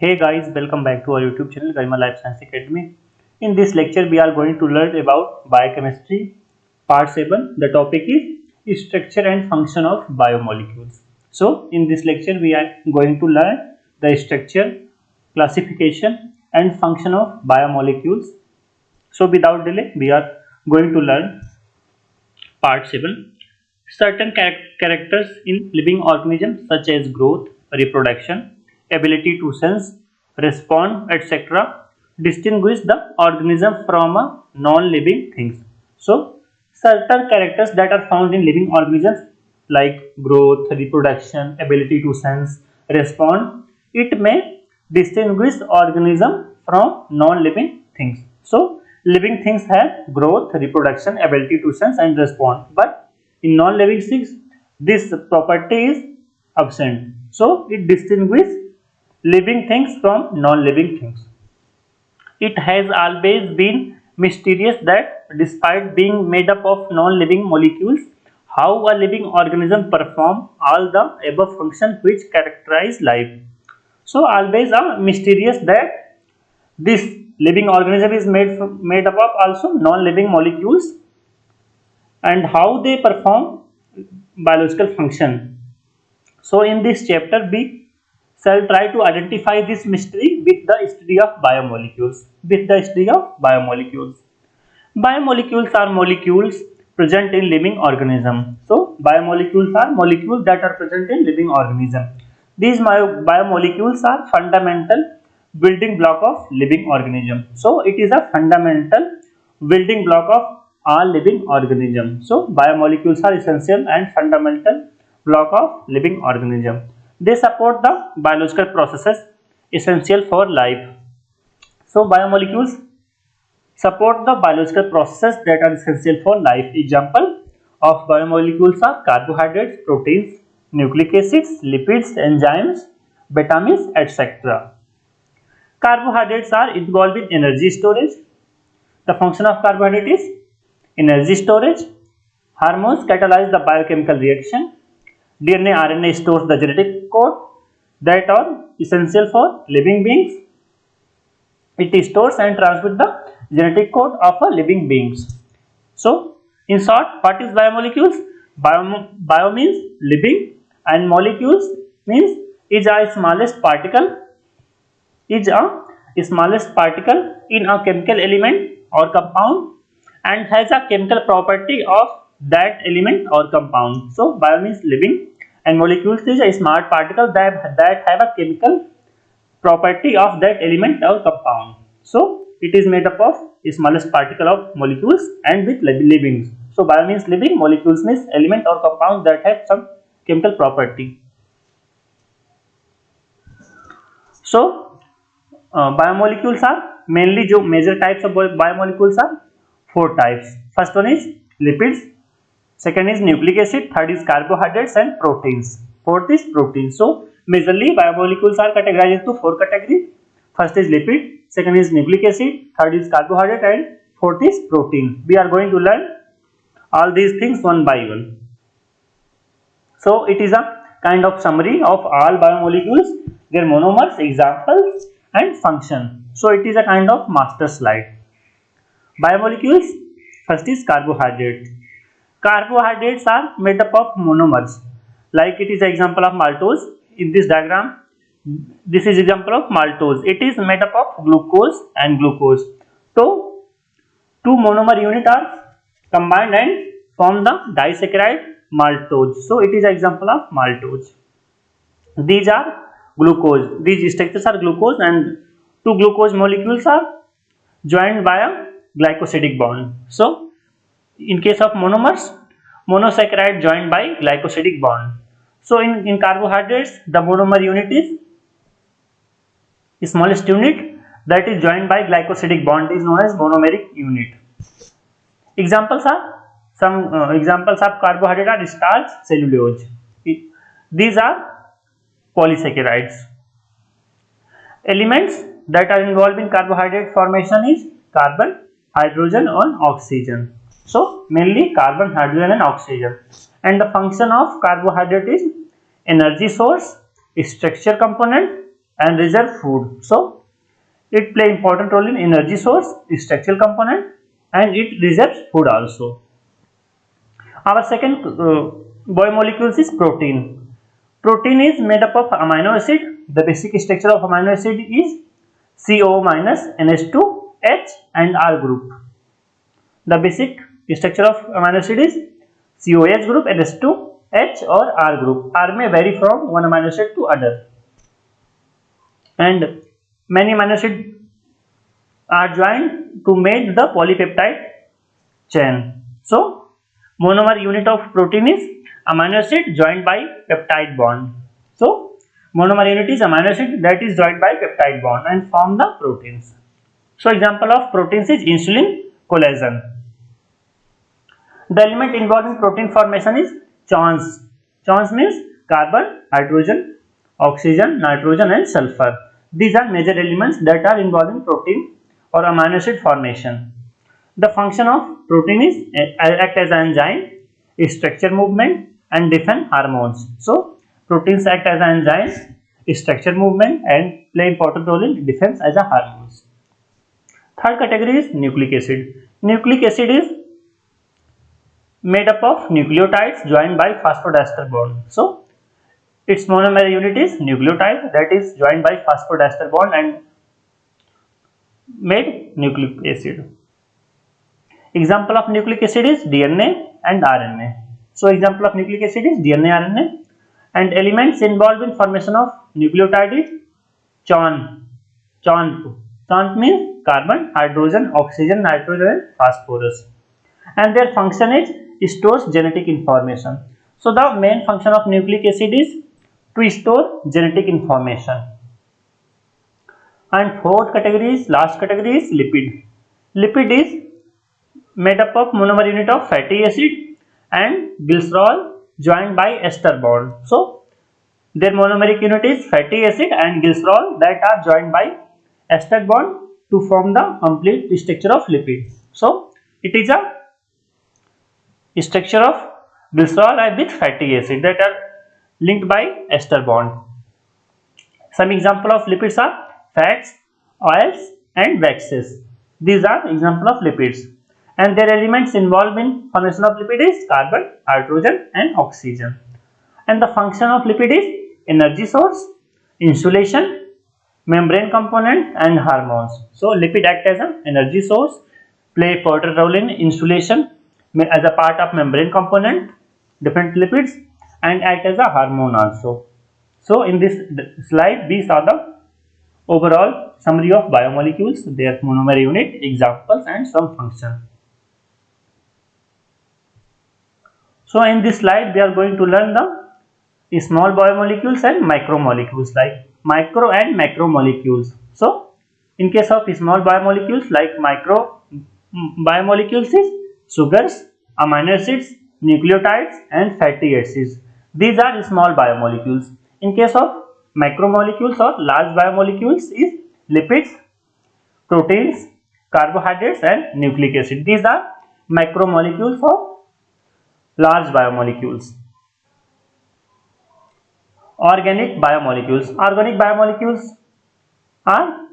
Hey guys, welcome back to our YouTube channel Garima Life Science Academy. In this lecture, we are going to learn about biochemistry, part 7. The topic is structure and function of biomolecules. So, in this lecture, we are going to learn the structure, classification, and function of biomolecules. So, without delay, we are going to learn part 7. Certain characters in living organisms such as growth, reproduction, ability to sense, respond, etc. distinguish the organism from a non-living things. So, certain characters that are found in living organisms like growth, reproduction, ability to sense, respond, it may distinguish organism from non-living things. So, living things have growth, reproduction, ability to sense and respond, but in non-living things, this property is absent. So, it distinguishes living things from non-living things. It has always been mysterious that despite being made up of non-living molecules, how a living organism perform all the above functions which characterize life. So, always mysterious that this living organism is made up of also non-living molecules and how they perform biological function. So in this chapter we shall try to identify this mystery with the study of biomolecules. Biomolecules are molecules present in living organism. So biomolecules are molecules that are present in living organism. These biomolecules are fundamental building block of living organism. So it is a fundamental building block of all living organism. So biomolecules are essential and fundamental block of living organism. They support the biological processes essential for life. So biomolecules support the biological processes that are essential for life. Example of biomolecules are carbohydrates, proteins, nucleic acids, lipids, enzymes, vitamins, etc. Carbohydrates are involved in energy storage. The function of carbohydrate is energy storage. Hormones catalyze the biochemical reaction. DNA RNA stores the genetic code that are essential for living beings. It stores and transmits the genetic code of a living beings. So, in short, what is biomolecules? Bio means living and molecules means is a smallest particle in a chemical element or compound and has a chemical property of that element or compound. So bio means living and molecules is a small particle that have a chemical property of that element or compound. So it is made up of the smallest particle of molecules and with living. So bio means living, molecules means element or compound that have some chemical property. So biomolecules are mainly जो major types of biomolecules are four types. First one is lipids, second is nucleic acid, third is carbohydrates and proteins. Fourth is protein. So majorly biomolecules are categorized into four categories. First is lipid, second is nucleic acid, third is carbohydrate and fourth is protein. We are going to learn all these things one by one. So it is a kind of summary of all biomolecules, their monomers, examples and function. So it is a kind of master slide. Biomolecules, first is carbohydrate. Carbohydrates are made up of monomers. Like it is an example of maltose. In this diagram, this is example of maltose. It is made up of glucose and glucose. So two monomer unit are combined and form the disaccharide maltose. So it is an example of maltose. These are glucose. These structures are glucose and two glucose molecules are joined by a glycosidic bond. So in case of monomers, monosaccharide joined by glycosidic bond. So in carbohydrates, the monomer unit is smallest unit that is joined by glycosidic bond is known as monomeric unit. Examples are examples of carbohydrate are starch, cellulose. These are polysaccharides. Elements that are involved in carbohydrate formation is carbon, hydrogen and oxygen. So mainly carbon, hydrogen and oxygen. And the function of carbohydrate is energy source, structure component and reserve food. So it play important role in energy source, structural component, and it reserves food also. Our second biomolecules is protein. Protein is made up of amino acid. The basic structure of amino acid is CO minus NH2H and R group. The basic structure of amino acid is COH group, NH2H or R group. R may vary from one amino acid to other. And many amino acids are joined to make the polypeptide chain. So monomer unit of protein is amino acid joined by peptide bond. So monomer unit is amino acid that is joined by peptide bond and form the proteins. So example of proteins is insulin, collagen. The element involved in protein formation is chains. Chains means carbon, hydrogen, oxygen, nitrogen and sulfur. These are major elements that are involved in protein or amino acid formation. The function of protein is act as an enzyme, structure movement and different hormones. So proteins act as an enzyme, structure movement and play important role in defense as a hormones. Third category is nucleic acid. Nucleic acid is made up of nucleotides joined by phosphodiester bond. So its monomer unit is nucleotide that is joined by phosphodiester bond and made nucleic acid. Example of nucleic acid is DNA and RNA. So example of nucleic acid is DNA, RNA, and elements involved in formation of nucleotide is chain. Chain means carbon, hydrogen, oxygen, nitrogen and phosphorus. And their function is stores genetic information. So the main function of nucleic acid is to store genetic information. And fourth category is, last category is lipid. Lipid is made up of monomer unit of fatty acid and glycerol joined by ester bond. So their monomeric unit is fatty acid and glycerol that are joined by ester bond to form the complete structure of lipid. So it is a structure of glycerol with fatty acid that are linked by ester bond. Some example of lipids are fats, oils and waxes. These are example of lipids, and their elements involved in formation of lipid is carbon, hydrogen and oxygen. And the function of lipid is energy source, insulation, membrane component and hormones. So lipid act as an energy source, play important role in insulation as a part of membrane component, different lipids, and act as a hormone also. So in this slide we saw the overall summary of biomolecules, their monomer unit, examples and some function. So in this slide we are going to learn the small biomolecules and micromolecules, like micro and macromolecules. So in case of small biomolecules, like micro biomolecules is sugars, amino acids, nucleotides and fatty acids. These are small biomolecules. In case of macromolecules or large biomolecules is lipids, proteins, carbohydrates and nucleic acid. These are macromolecules or large biomolecules. Organic biomolecules. Organic biomolecules are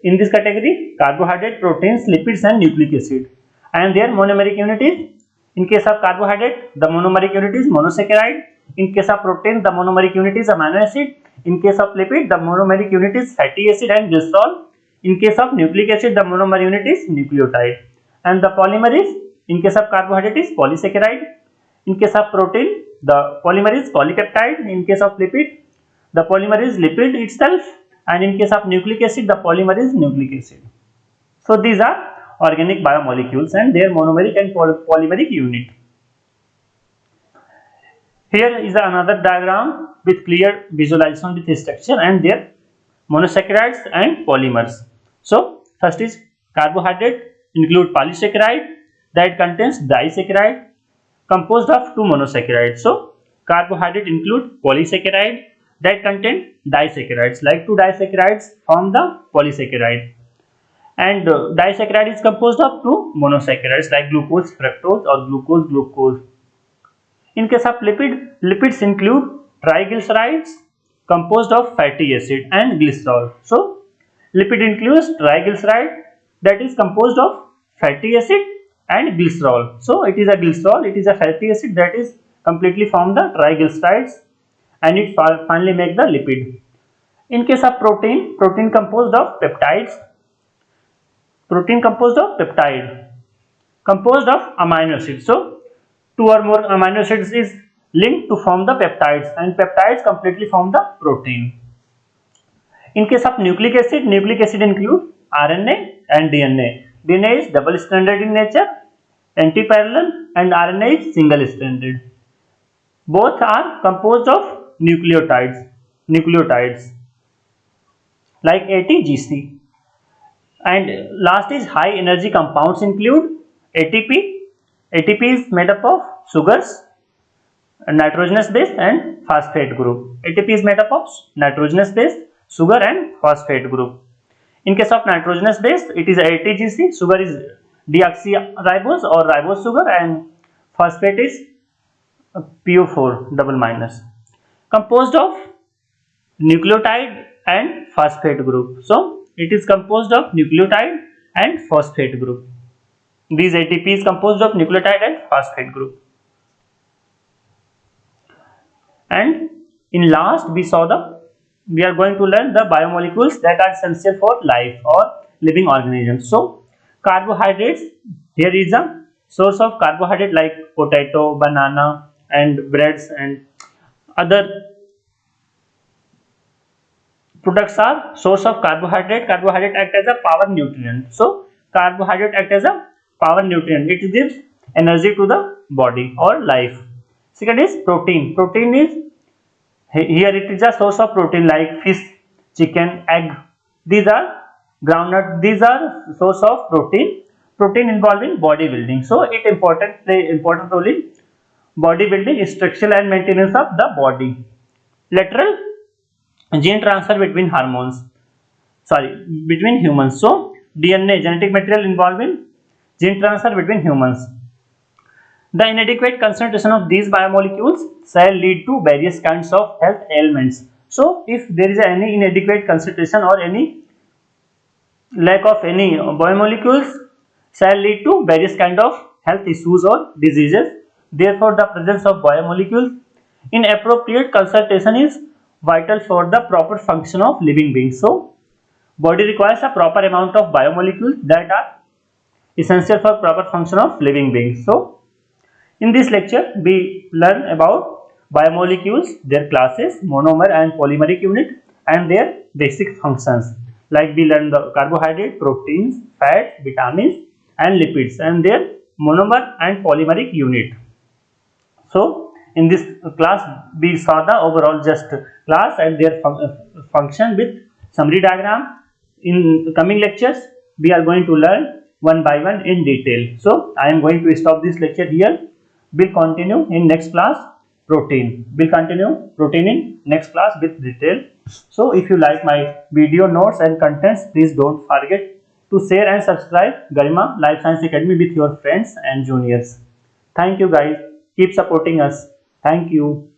in this category carbohydrate, proteins, lipids and nucleic acid, and their monomeric unit is, in case of carbohydrate the monomeric unit is monosaccharide, in case of protein the monomeric unit is amino acid, in case of lipid the monomeric unit is fatty acid and glycerol, in case of nucleic acid the monomer unit is nucleotide, and the polymer is, in case of carbohydrate is polysaccharide, in case of protein the polymer is polypeptide, in case of lipid the polymer is lipid itself, and in case of nucleic acid the polymer is nucleic acid. So these are organic biomolecules and their monomeric and polymeric unit. Here is another diagram with clear visualization with structure and their monosaccharides and polymers. So first is carbohydrate include polysaccharide that contains disaccharide composed of two monosaccharides. So carbohydrate include polysaccharide that contain disaccharides, like two disaccharides form the polysaccharide, and disaccharide is composed of two monosaccharides like glucose fructose or glucose glucose. In case of lipids include triglycerides composed of fatty acid and glycerol. So lipid includes triglyceride that is composed of fatty acid and glycerol. So it is a glycerol, it is a fatty acid that is completely from the triglycerides, and it finally make the lipid. In case of protein, protein composed of peptides, protein composed of peptide, composed of amino acids. So two or more amino acids is linked to form the peptides, and peptides completely form the protein. In case of nucleic acid include RNA and DNA. DNA is double stranded in nature, antiparallel, and RNA is single stranded. Both are composed of nucleotides like ATGC. And last is high energy compounds include ATP. ATP is made up of sugars, nitrogenous base and phosphate group. ATP is made up of nitrogenous base, sugar and phosphate group. In case of nitrogenous base, it is ATGC, sugar is deoxyribose or ribose sugar, and phosphate is PO4 double minus, composed of nucleotide and phosphate group. So it is composed of nucleotide and phosphate group. These ATP is composed of nucleotide and phosphate group. And in last we are going to learn the biomolecules that are essential for life or living organisms. So carbohydrates, here is a source of carbohydrate like potato, banana and breads and other products are source of carbohydrate. Carbohydrate act as a power nutrient. So carbohydrate act as a power nutrient. It gives energy to the body or life. Second is protein. Protein is here it is a source of protein like fish, chicken, egg. These are groundnut. These are source of protein. Protein involving bodybuilding. So it play important role in bodybuilding, structure and maintenance of the body. Lateral, gene transfer between between humans. So DNA, genetic material involved in gene transfer between humans. The inadequate concentration of these biomolecules shall lead to various kinds of health ailments. So if there is any inadequate concentration or any lack of any biomolecules shall lead to various kind of health issues or diseases. Therefore the presence of biomolecules in appropriate concentration is vital for the proper function of living beings. So body requires a proper amount of biomolecules that are essential for proper function of living beings. So in this lecture we learn about biomolecules, their classes, monomer and polymeric unit and their basic functions. Like we learn the carbohydrate, proteins, fats, vitamins and lipids and their monomer and polymeric unit. So in this class we saw the overall just class and their function with summary diagram. In coming lectures we are going to learn one by one in detail. So I am going to stop this lecture here. We'll continue in next class protein. We'll continue protein in next class with detail. So if you like my video notes and contents, please don't forget to share and subscribe Garima Life Science Academy with your friends and juniors. Thank you guys. Keep supporting us. Thank you.